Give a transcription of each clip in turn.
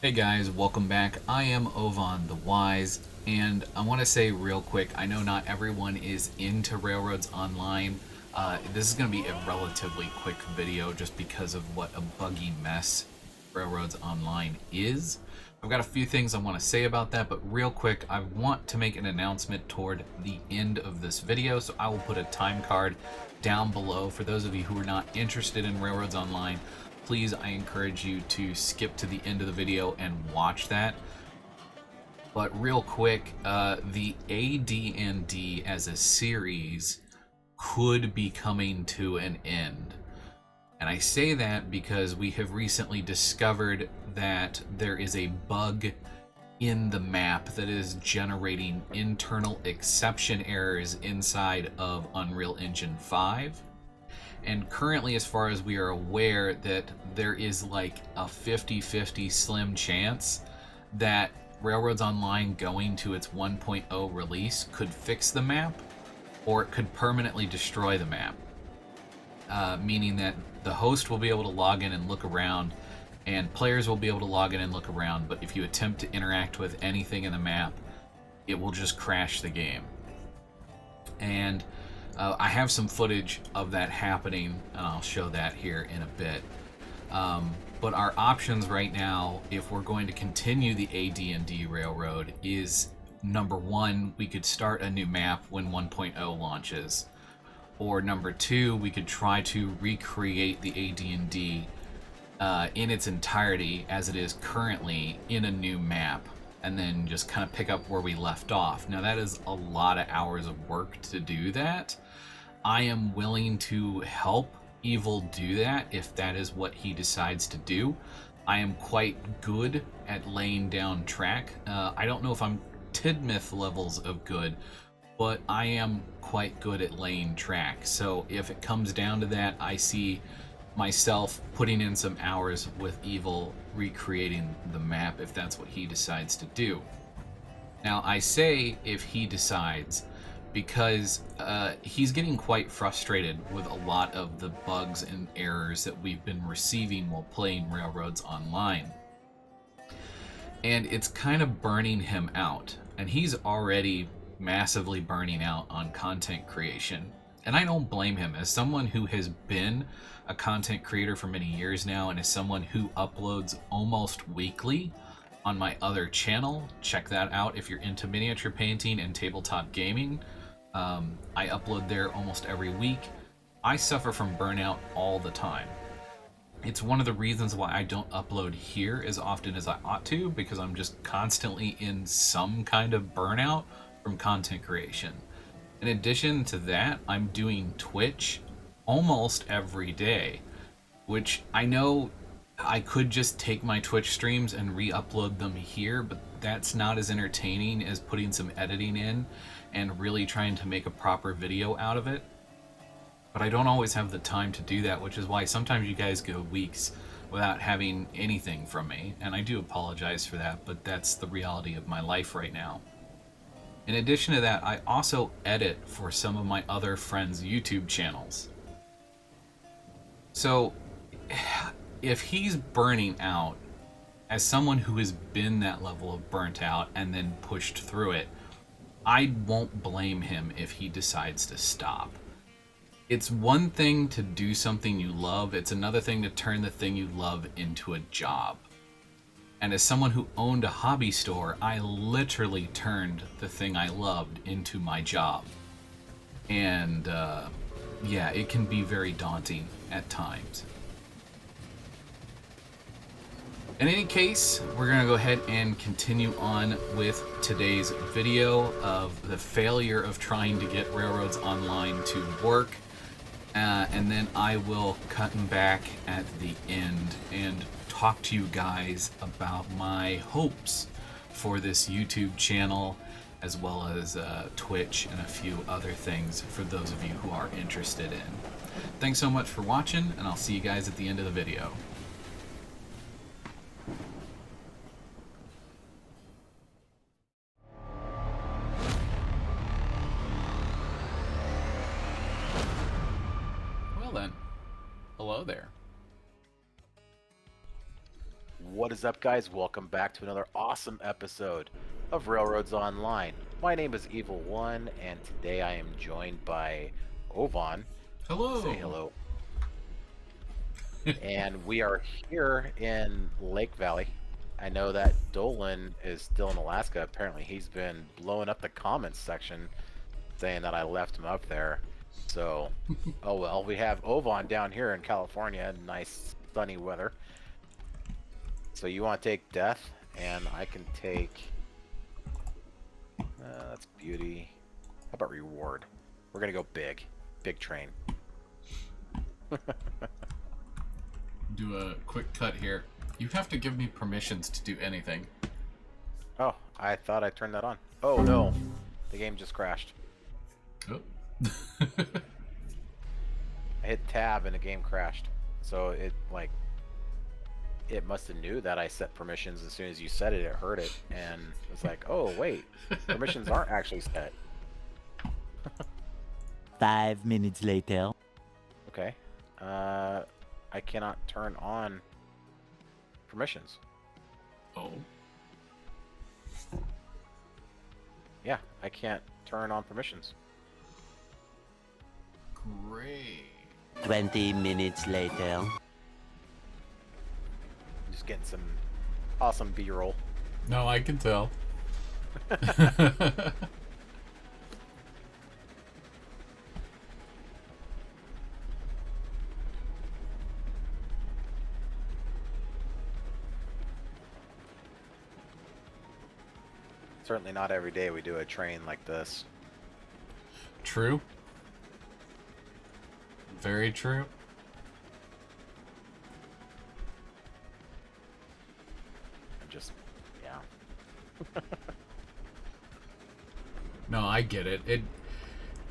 Hey guys, welcome back. I am Ovan the Wise, and I want to say real quick, I know not everyone is into Railroads Online. This is going to be a relatively quick video just because of what a buggy mess Railroads Online is. I've got a few things I want to say about that, but real quick, I want to make an announcement toward the end of this video, so I will put a time card down below for those of you who are not interested in Railroads Online. Please, I encourage you to skip to the end of the video and watch that. But real quick, the AD&D as a series could be coming to an end. And I say that because we have recently discovered that there is a bug in the map that is generating internal exception errors inside of Unreal Engine 5. And currently, as far as we are aware, that there is like a 50-50 slim chance that Railroads Online going to its 1.0 release could fix the map, or it could permanently destroy the map. Meaning that the host will be able to log in and look around, and players will be able to log in and look around, but if you attempt to interact with anything in the map, it will just crash the game. And I have some footage of that happening, and I'll show that here in a bit. But our options right now, if we're going to continue the AD&D Railroad, is number one, we could start a new map when 1.0 launches. Or number two, we could try to recreate the AD&D in its entirety as it is currently in a new map, and then just kind of pick up where we left off. Now that is a lot of hours of work to do that. I am willing to help Evil do that if that is what he decides to do. I am quite good at laying down track. I don't know if I'm Tidmouth levels of good, but I am quite good at laying track. So if it comes down to that, I see myself putting in some hours with Evil recreating the map if that's what he decides to do. Now I say if he decides because he's getting quite frustrated with a lot of the bugs and errors that we've been receiving while playing Railroads Online. And it's kind of burning him out, and he's already massively burning out on content creation. And I don't blame him. As someone who has been a content creator for many years now, and as someone who uploads almost weekly on my other channel, check that out if you're into miniature painting and tabletop gaming. I upload there almost every week. I suffer from burnout all the time. It's one of the reasons why I don't upload here as often as I ought to, because I'm just constantly in some kind of burnout from content creation. In addition to that, I'm doing Twitch almost every day, which I know I could just take my Twitch streams and re-upload them here, but that's not as entertaining as putting some editing in and really trying to make a proper video out of it. But I don't always have the time to do that, which is why sometimes you guys go weeks without having anything from me, and I do apologize for that, but that's the reality of my life right now. In addition to that, I also edit for some of my other friends' YouTube channels. So if he's burning out, as someone who has been that level of burnt out and then pushed through it, I won't blame him if he decides to stop. It's one thing to do something you love, it's another thing to turn the thing you love into a job. And as someone who owned a hobby store, I literally turned the thing I loved into my job. And yeah, it can be very daunting at times. In any case, we're going to go ahead and continue on with today's video of the failure of trying to get Railroads Online to work. And then I will cut back at the end and talk to you guys about my hopes for this YouTube channel, as well as Twitch and a few other things for those of you who are interested in. Thanks so much for watching, and I'll see you guys at the end of the video. Well then, hello there. What is up, guys? Welcome back to another awesome episode of Railroads Online. My name is Evil One, and today I am joined by Ovan. Hello. Say hello. And we are here in Lake Valley. I know that Dolan is still in Alaska. Apparently, he's been blowing up the comments section, saying that I left him up there. So, oh well. We have Ovan down here in California, nice sunny weather. So you want to take death, and I can take. That's beauty. How about reward? We're gonna go big train. Do a quick cut here. You have to give me permissions to do anything. Oh, I thought I turned that on. Oh no, the game just crashed. Oh. I hit tab and the game crashed. So it must have knew that I set permissions as soon as you said it. It heard it and was like, oh wait, permissions aren't actually set. 5 minutes later. Okay. I cannot turn on permissions. Oh. Yeah, I can't turn on permissions. Great. 20 minutes later. Just getting some awesome B-roll. No, I can tell. Certainly not every day we do a train like this. True. Very true. I'm just, yeah. No, I get it.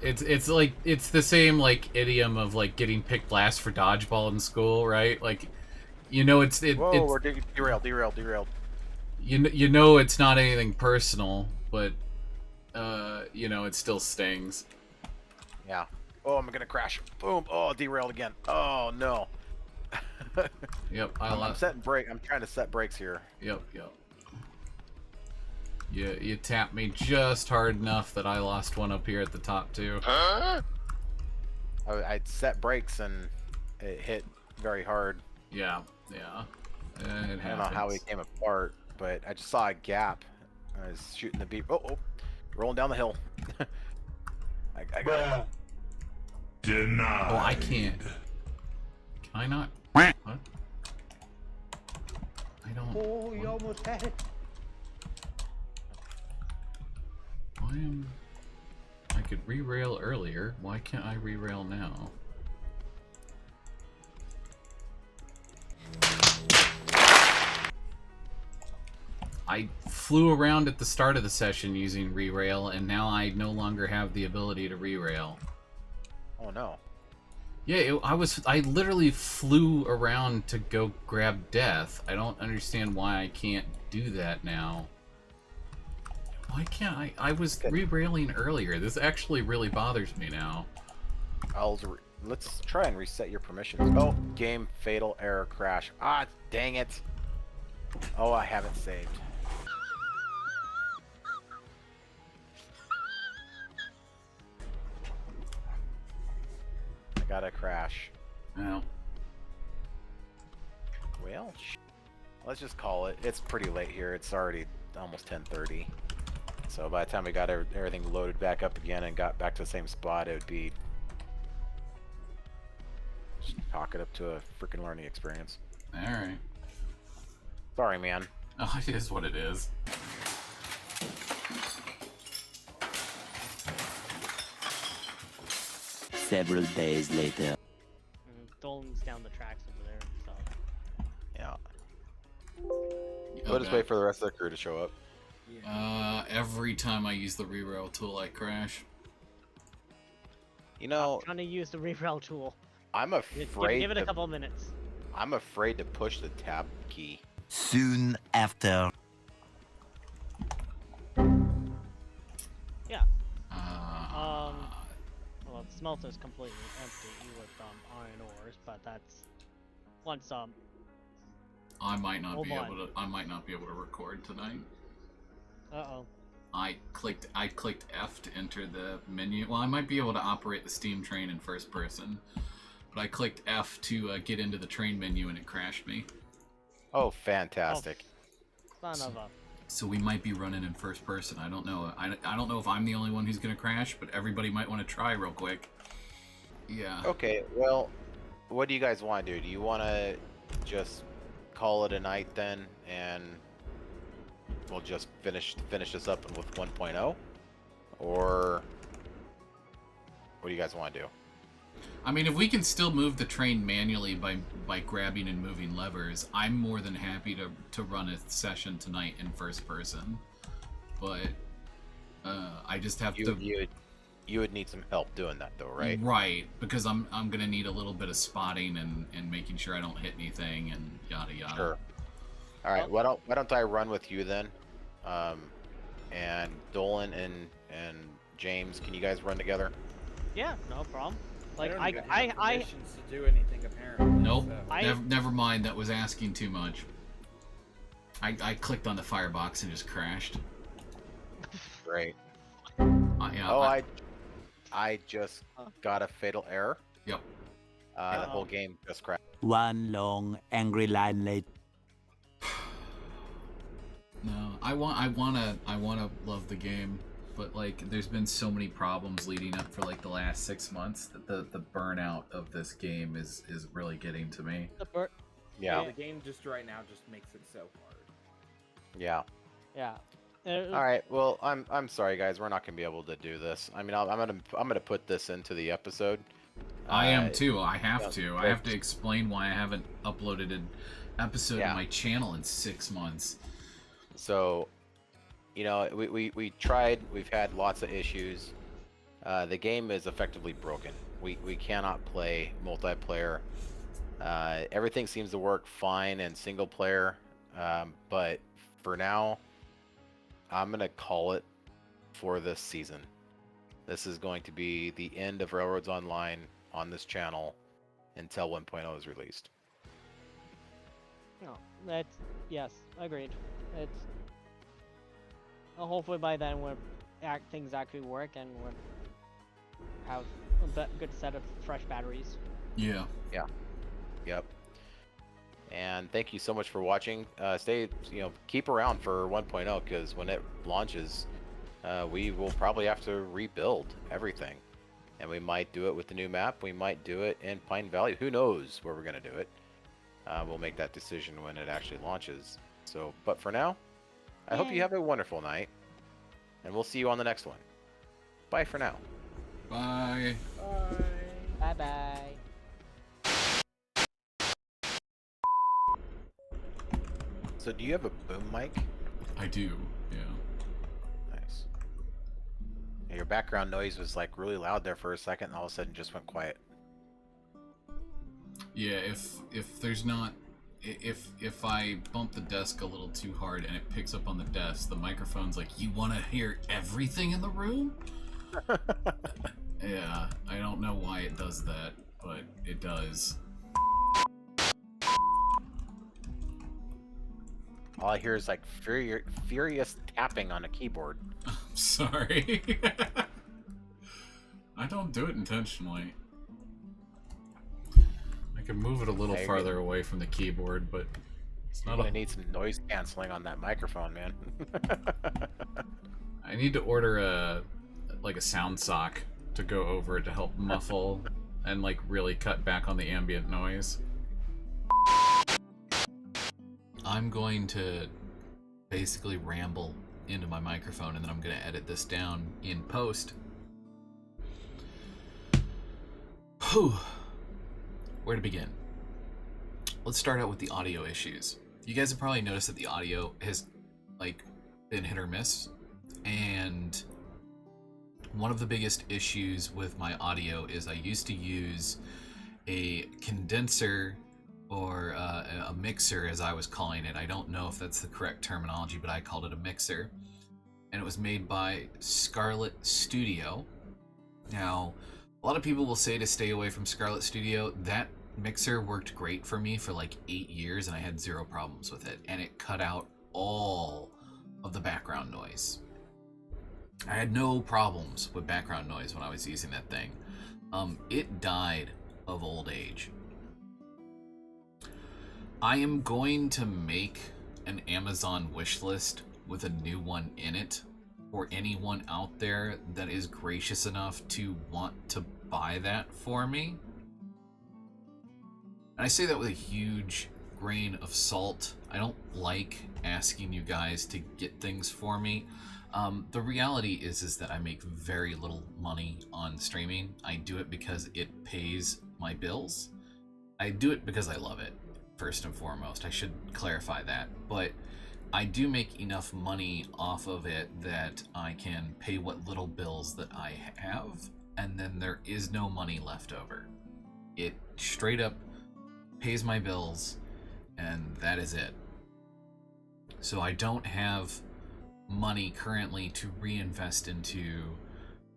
It's like it's the same like idiom of like getting picked last for dodgeball in school, right? Like, you know, Whoa, it's we're derailed. you know it's not anything personal, but you know, it still stings. Yeah. Oh, I'm gonna crash. Boom. Oh, derailed again. Oh no. Yep, I'm setting brake. I'm trying to set brakes here. Yep. You tapped me just hard enough that I lost one up here at the top too. Huh? I set brakes and it hit very hard. Yeah. It happens. I don't know how we came apart, but I just saw a gap. I was shooting the beep. Oh, rolling down the hill. I got it. Denied. Oh, I can't. Can I not? What? I don't. Oh, you almost had it. I could re-rail earlier. Why can't I re-rail now? I flew around at the start of the session using re-rail, and now I no longer have the ability to re-rail. Oh no. Yeah, I literally flew around to go grab death. I don't understand why I can't do that now. Why can't I? I was re-railing earlier. This actually really bothers me now. Let's try and reset your permissions. Oh, game fatal error crash. Ah, dang it. Oh, I haven't saved. I gotta crash. Well, Let's just call it. It's pretty late here. It's already almost 10:30. So by the time we got everything loaded back up again and got back to the same spot, it would be just chalk it up to a freaking learning experience. alright. Sorry, man. Oh, it is what it is. Several days later. Dolan's down the tracks over there and stuff. Yeah. We'll just wait for the rest of the crew to show up. Every time I use the re-rail tool, I crash. You know, I'm trying to use the re-rail tool. I'm afraid. Give it a couple of minutes. I'm afraid to push the tab key. Soon after. Yeah. Well, the smelter's completely empty with iron ores, but that's once I might not Hold be on. able to. I might not be able to record tonight. Uh-oh. I clicked F to enter the menu. Well, I might be able to operate the steam train in first person, but I clicked F to get into the train menu and it crashed me. Oh, fantastic. Son of a... So we might be running in first person. I don't know. I don't know if I'm the only one who's gonna crash, but everybody might want to try real quick. Yeah. Okay, well, what do you guys want to do? Do you want to just call it a night then, and we'll just finish this up with 1.0, or what do you guys want to do? I mean, if we can still move the train manually by grabbing and moving levers, I'm more than happy to run a session tonight in first person. But I just have to. You would need some help doing that, though, right? Right, because I'm gonna need a little bit of spotting and making sure I don't hit anything and yada yada. Sure. All right. Why don't I run with you then? And Dolan and James, can you guys run together? Yeah, no problem. I Like, don't even have I permissions to do anything apparently. Nope. So. Never mind. That was asking too much. I clicked on the firebox and just crashed. Great. Yeah, Oh, I just got a fatal error. Yep. The whole game just crashed. One long angry line later. No, I wanna love the game, but like, there's been so many problems leading up for like the last 6 months that the burnout of this game is really getting to me. Yeah. The game just right now just makes it so hard. Yeah. Yeah. All right. Well, I'm sorry, guys. We're not gonna be able to do this. I mean, I'm gonna put this into the episode. I am too. I have to. yeah, I have to explain why I haven't uploaded an episode Yeah. on my channel in 6 months. So, you know, we tried. We've had lots of issues. The game is effectively broken. We cannot play multiplayer. Everything seems to work fine in single player, but for now, I'm gonna call it for this season. This is going to be the end of Railroads Online on this channel until 1.0 is released. No, that's... Yes, agreed. It's... hopefully by then things actually work and we'll have a good set of fresh batteries. Yeah. Yep. And thank you so much for watching. Keep around for 1.0 because when it launches, we will probably have to rebuild everything. And we might do it with the new map. We might do it in Pine Valley. Who knows where we're going to do it. We'll make that decision when it actually launches. So, but for now, I hope you have a wonderful night. And we'll see you on the next one. Bye for now. Bye. Bye-bye. So do you have a boom mic? I do. Yeah. Nice. Yeah, your background noise was like really loud there for a second and all of a sudden just went quiet. Yeah. If there's not. If I bump the desk a little too hard and it picks up on the desk, the microphone's like, you want to hear everything in the room? Yeah, I don't know why it does that, but it does. All I hear is like furious tapping on a keyboard. I'm sorry. I don't do it intentionally. I can move it a little farther away from the keyboard, but it's not. You're gonna need some noise canceling on that microphone, man. I need to order a sound sock to go over it to help muffle and like really cut back on the ambient noise. I'm going to basically ramble into my microphone and then I'm going to edit this down in post. Whew. Where to begin? Let's start out with the audio issues. You guys have probably noticed that the audio has been hit or miss, and one of the biggest issues with my audio is I used to use a condenser or a mixer, as I was calling it. I don't know if that's the correct terminology, but I called it a mixer. And it was made by Scarlett Studio. Now, a lot of people will say to stay away from Scarlett Studio. That Mixer worked great for me for like 8 years and I had 0 problems with it, and it cut out all of the background noise. I had no problems with background noise when I was using that thing. It died of old age. I am going to make an Amazon wish list with a new one in it for anyone out there that is gracious enough to want to buy that for me. And I say that with a huge grain of salt. I don't like asking you guys to get things for me. The reality is that I make very little money on streaming. I do it because it pays my bills. I do it because I love it, first and foremost. I should clarify that. But I do make enough money off of it that I can pay what little bills that I have, and then there is no money left over. It straight up pays my bills, and that is it. So I don't have money currently to reinvest into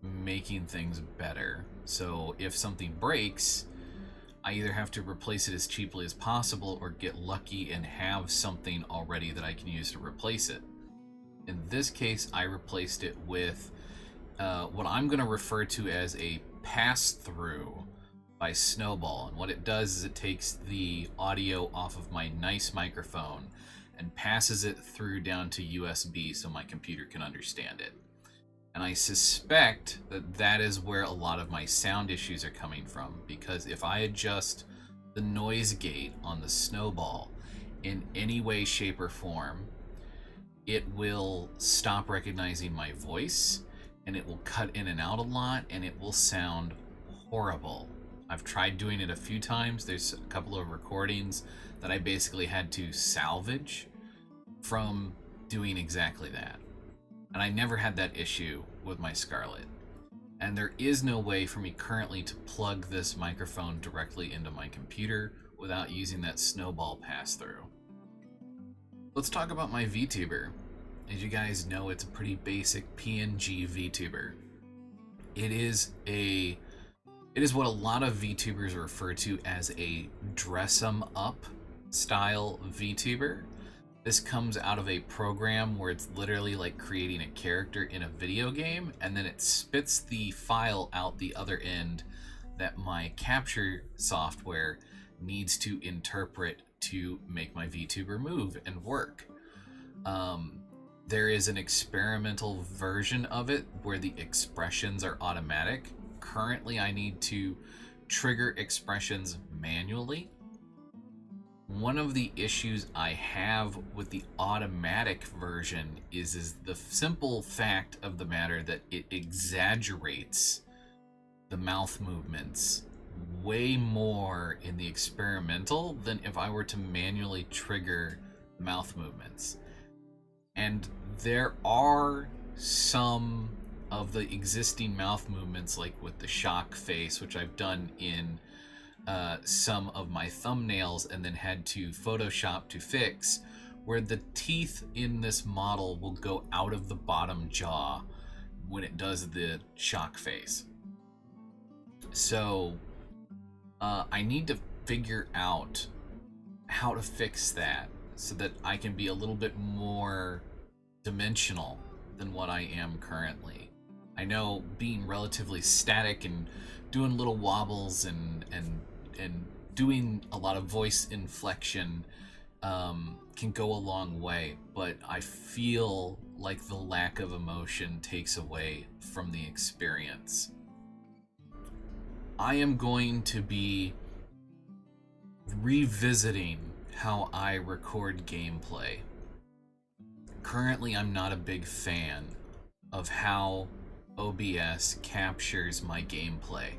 making things better. So if something breaks, I either have to replace it as cheaply as possible or get lucky and have something already that I can use to replace it. In this case, I replaced it with what I'm going to refer to as a pass-through by Snowball. And what it does is it takes the audio off of my nice microphone and passes it through down to USB so my computer can understand it. And I suspect that that is where a lot of my sound issues are coming from, because if I adjust the noise gate on the Snowball in any way, shape, or form, it will stop recognizing my voice, and it will cut in and out a lot, and it will sound horrible. I've tried doing it a few times. There's a couple of recordings that I basically had to salvage from doing exactly that. And I never had that issue with my Scarlett. And there is no way for me currently to plug this microphone directly into my computer without using that Snowball pass-through. Let's talk about my VTuber. As you guys know, it's a pretty basic PNG VTuber. It is what a lot of VTubers refer to as a dress 'em up style VTuber. This comes out of a program where it's literally like creating a character in a video game, and then it spits the file out the other end that my capture software needs to interpret to make my VTuber move and work. There is an experimental version of it where the expressions are automatic. Currently, I need to trigger expressions manually. One of the issues I have with the automatic version is the simple fact of the matter that it exaggerates the mouth movements way more in the experimental than if I were to manually trigger mouth movements. And there are some of the existing mouth movements, like with the shock face, which I've done in some of my thumbnails and then had to Photoshop to fix, where the teeth in this model will go out of the bottom jaw when it does the shock face. So I need to figure out how to fix that so that I can be a little bit more dimensional than what I am currently. I know being relatively static and doing little wobbles and doing a lot of voice inflection can go a long way, but I feel like the lack of emotion takes away from the experience. I am going to be revisiting how I record gameplay. Currently, I'm not a big fan of how OBS captures my gameplay.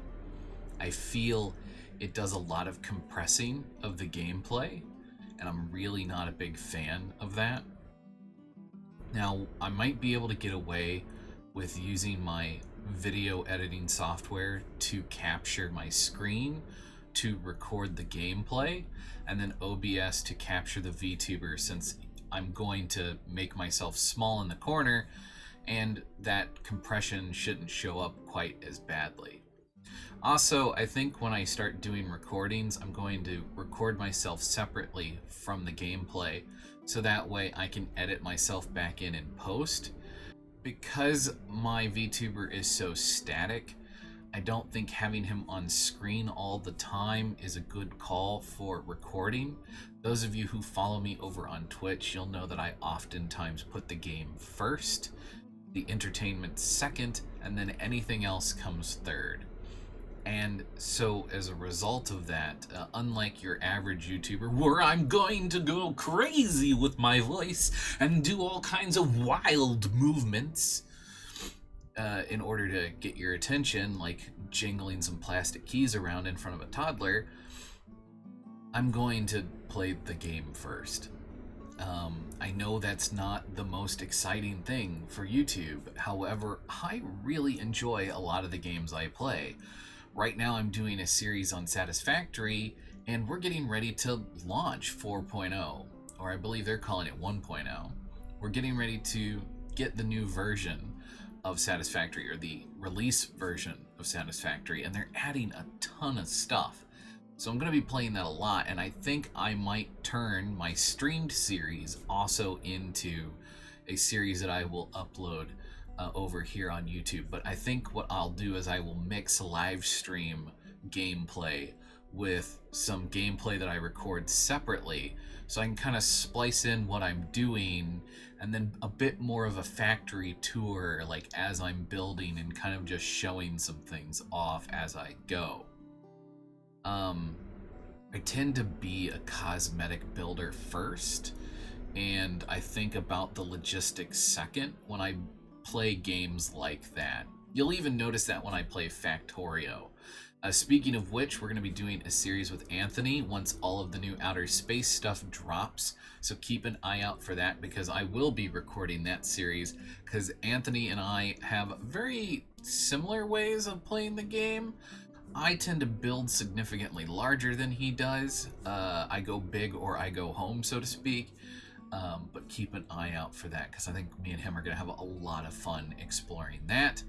I feel it does a lot of compressing of the gameplay, and I'm really not a big fan of that. Now, I might be able to get away with using my video editing software to capture my screen to record the gameplay, and then OBS to capture the VTuber, since I'm going to make myself small in the corner and that compression shouldn't show up quite as badly. Also, I think when I start doing recordings, I'm going to record myself separately from the gameplay, so that way I can edit myself back in post. Because my VTuber is so static, I don't think having him on screen all the time is a good call for recording. Those of you who follow me over on Twitch, you'll know that I oftentimes put the game first, the entertainment second, and then anything else comes third. And so as a result of that, unlike your average YouTuber, where I'm going to go crazy with my voice and do all kinds of wild movements in order to get your attention, like jingling some plastic keys around in front of a toddler, I'm going to play the game first. I know that's not the most exciting thing for YouTube. However, I really enjoy a lot of the games I play. Right now I'm doing a series on Satisfactory, and we're getting ready to launch 4.0, or I believe they're calling it 1.0. We're getting ready to get the new version of Satisfactory, or the release version of Satisfactory, and they're adding a ton of stuff. So I'm going to be playing that a lot, and I think I might turn my streamed series also into a series that I will upload over here on YouTube. But I think what I'll do is I will mix live stream gameplay with some gameplay that I record separately, so I can kind of splice in what I'm doing, and then a bit more of a factory tour, like as I'm building and kind of just showing some things off as I go. I tend to be a cosmetic builder first, and I think about the logistics second when I play games like that. You'll even notice that when I play Factorio. Speaking of which, we're going to be doing a series with Anthony once all of the new outer space stuff drops, so keep an eye out for that, because I will be recording that series, because Anthony and I have very similar ways of playing the game. I tend to build significantly larger than he does. I go big or I go home, so to speak. But keep an eye out for that, because I think me and him are going to have a lot of fun exploring that.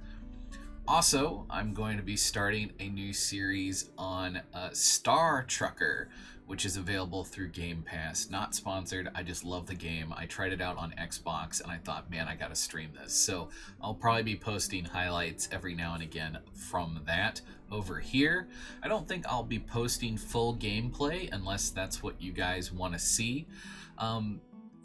Also, I'm going to be starting a new series on Star Trucker, which is available through Game Pass. Not sponsored, I just love the game. I tried it out on Xbox and I thought, man, I gotta stream this. So I'll probably be posting highlights every now and again from that over here. I don't think I'll be posting full gameplay unless that's what you guys want to see.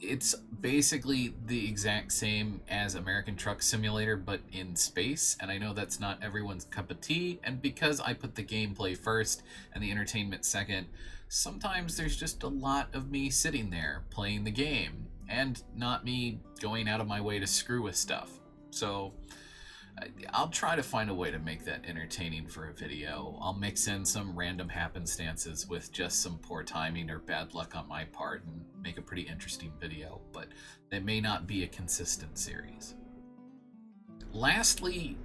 It's basically the exact same as American Truck Simulator, but in space, and I know that's not everyone's cup of tea, and because I put the gameplay first and the entertainment second, sometimes there's just a lot of me sitting there playing the game, and not me going out of my way to screw with stuff. So I'll try to find a way to make that entertaining for a video. I'll mix in some random happenstances with just some poor timing or bad luck on my part and make a pretty interesting video, but it may not be a consistent series. Lastly,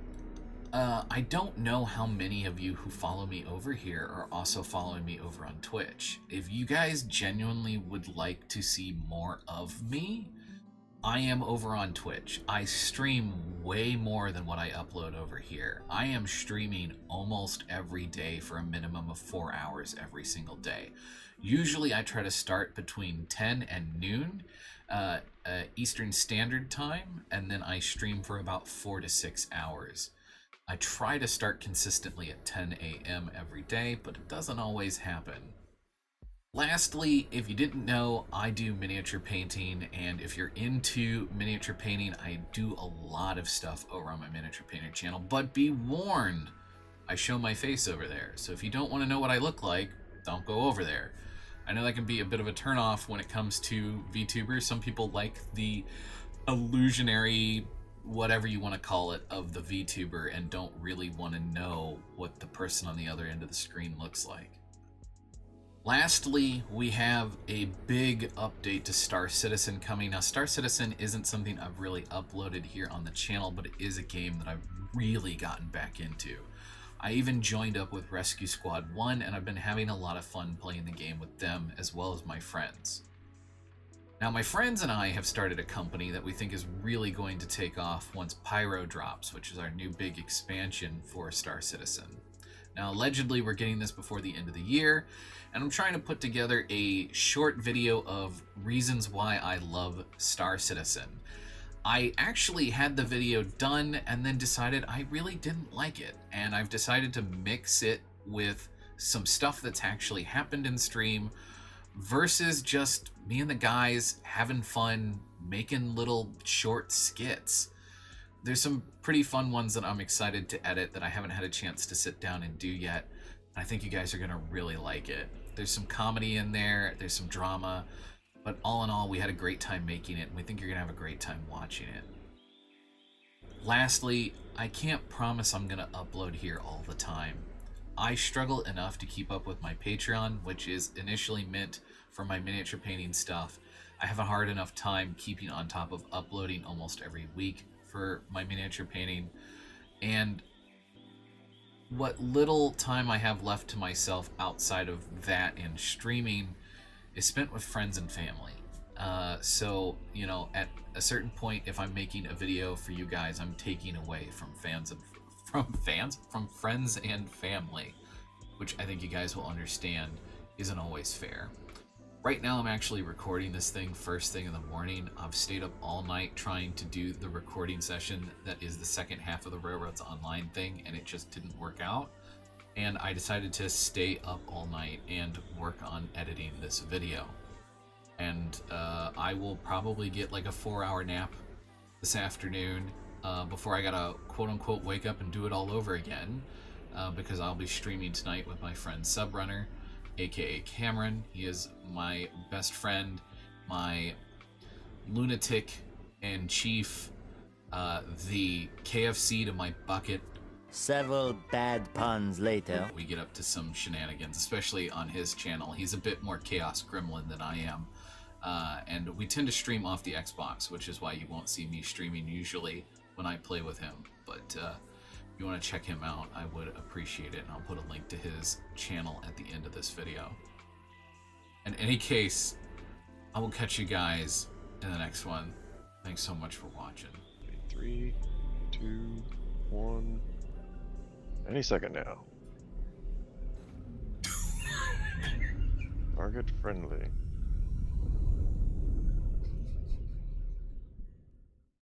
I don't know how many of you who follow me over here are also following me over on Twitch. If you guys genuinely would like to see more of me, I am over on Twitch. I stream way more than what I upload over here. I am streaming almost every day for a minimum of 4 hours every single day. Usually I try to start between 10 and noon Eastern Standard Time, and then I stream for about 4 to 6 hours. I try to start consistently at 10 a.m. every day, but it doesn't always happen. Lastly, if you didn't know, I do miniature painting, and if you're into miniature painting, I do a lot of stuff over on my miniature painter channel, but be warned, I show my face over there, so if you don't want to know what I look like, don't go over there. I know that can be a bit of a turnoff when it comes to VTubers. Some people like the illusionary, whatever you want to call it, of the VTuber and don't really want to know what the person on the other end of the screen looks like. Lastly, we have a big update to Star Citizen coming. Now, Star Citizen isn't something I've really uploaded here on the channel, but it is a game that I've really gotten back into. I even joined up with Rescue Squad 1, and I've been having a lot of fun playing the game with them as well as my friends. Now, my friends and I have started a company that we think is really going to take off once Pyro drops, which is our new big expansion for Star Citizen. Now, allegedly, we're getting this before the end of the year, and I'm trying to put together a short video of reasons why I love Star Citizen. I actually had the video done and then decided I really didn't like it, and I've decided to mix it with some stuff that's actually happened in stream versus just me and the guys having fun making little short skits. There's some pretty fun ones that I'm excited to edit that I haven't had a chance to sit down and do yet. I think you guys are going to really like it. There's some comedy in there, there's some drama, but all in all, we had a great time making it, and we think you're going to have a great time watching it. Lastly, I can't promise I'm going to upload here all the time. I struggle enough to keep up with my Patreon, which is initially meant for my miniature painting stuff. I have a hard enough time keeping on top of uploading almost every week for my miniature painting, and what little time I have left to myself outside of that and streaming is spent with friends and family. So, you know, at a certain point, if I'm making a video for you guys, I'm taking away from from friends and family, which I think you guys will understand isn't always fair. Right now, I'm actually recording this thing first thing in the morning. I've stayed up all night trying to do the recording session that is the second half of the Railroads Online thing, and it just didn't work out. And I decided to stay up all night and work on editing this video. And I will probably get like a 4-hour nap this afternoon before I gotta quote-unquote wake up and do it all over again, because I'll be streaming tonight with my friend Subrunner, aka Cameron. He is my best friend, my lunatic and chief, the KFC to my bucket. Several bad puns later. We get up to some shenanigans, especially on his channel. He's a bit more chaos gremlin than I am. And we tend to stream off the Xbox, which is why you won't see me streaming usually when I play with him. But if you want to check him out, I would appreciate it, and I'll put a link to his channel at the end of this video. In any case, I will catch you guys in the next one. Thanks so much for watching. 3, 2, 1. Any second now. Target friendly.